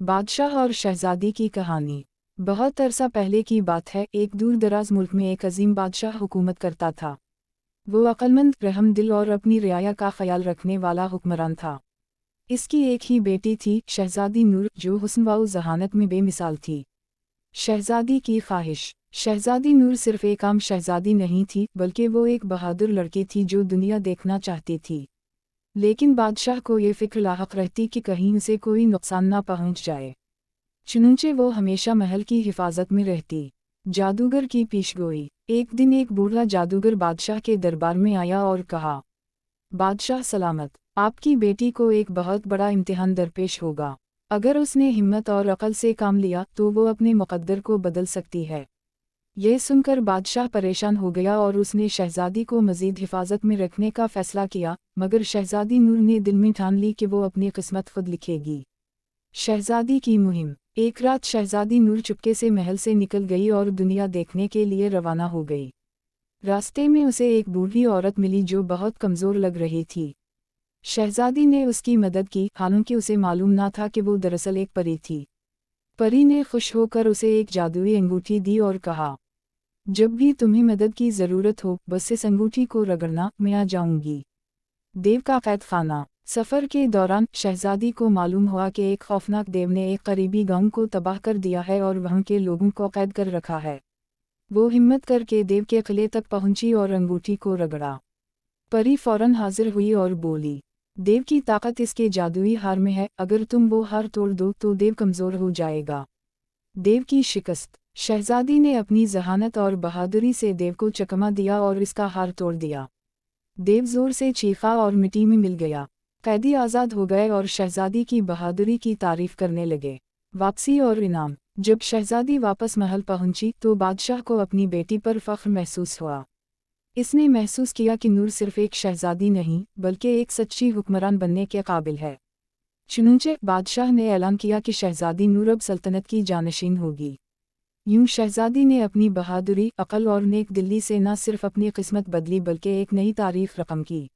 बादशाह और शहजादी की कहानी। बहुत अरसा पहले की बात है, एक दूर दराज मुल्क में एक अजीम बादशाह हुकूमत करता था। वो अक्लमंद, रहम दिल और अपनी रियाया का ख्याल रखने वाला हुक्मरान था। इसकी एक ही बेटी थी, शहजादी नूर, जो हुस्न व ज़हानत में बेमिसाल थी। शहजादी की ख्वाहिश। शहजादी नूर सिर्फ एक आम शहजादी नहीं थी, बल्कि वो एक बहादुर लड़की थी जो दुनिया देखना चाहती थी। लेकिन बादशाह को ये फिक्र लाहक रहती कि कहीं उसे कोई नुकसान ना पहुंच जाए। चुनंचे वो हमेशा महल की हिफाजत में रहती। जादूगर की पेशगोई। एक दिन एक बूढ़ा जादूगर बादशाह के दरबार में आया और कहा, बादशाह सलामत, आपकी बेटी को एक बहुत बड़ा इम्तिहान दरपेश होगा। अगर उसने हिम्मत और अकल से काम लिया तो वो अपने मुकद्दर को बदल सकती है। यह सुनकर बादशाह परेशान हो गया और उसने शहजादी को मज़ीद हिफाजत में रखने का फैसला किया, मगर शहजादी नूर ने दिल में ठान ली कि वो अपनी किस्मत खुद लिखेगी। शहजादी की मुहिम। एक रात शहजादी नूर चुपके से महल से निकल गई और दुनिया देखने के लिए रवाना हो गई। रास्ते में उसे एक बूढ़ी औरत मिली जो बहुत कमज़ोर लग रही थी। शहजादी ने उसकी मदद की, हालांकि उसे मालूम ना था कि वो दरअसल एक परी थी। परी ने खुश होकर उसे एक जादुई अंगूठी दी और कहा, जब भी तुम्हें मदद की ज़रूरत हो, बस इस अंगूठी को रगड़ना, मैं आ जाऊंगी। देव का कैद खाना। सफ़र के दौरान शहजादी को मालूम हुआ कि एक खौफनाक देव ने एक करीबी गांव को तबाह कर दिया है और वहां के लोगों को कैद कर रखा है। वो हिम्मत करके देव के किले तक पहुंची और अंगूठी को रगड़ा। परी फौरन हाजिर हुई और बोली, देव की ताकत इसके जादुई हार में है, अगर तुम वो हार तोड़ दो तो देव कमज़ोर हो जाएगा। देव की शिकस्त। शहजादी ने अपनी जहानत और बहादुरी से देव को चकमा दिया और इसका हार तोड़ दिया। देव जोर से चीखा और मिट्टी में मिल गया। कैदी आज़ाद हो गए और शहजादी की बहादुरी की तारीफ करने लगे। वापसी और इनाम। जब शहजादी वापस महल पहुंची तो बादशाह को अपनी बेटी पर फख्र महसूस हुआ। इसने महसूस किया कि नूर सिर्फ एक शहजादी नहीं, बल्कि एक सच्ची हुक्मरान बनने के काबिल है। चुनांचे बादशाह ने ऐलान किया कि शहजादी नूर अब सल्तनत की जानशीन होगी। यूं शहजादी ने अपनी बहादुरी, अक़ल और नेक दिली से न सिर्फ अपनी किस्मत बदली बल्कि एक नई तारीख रकम की।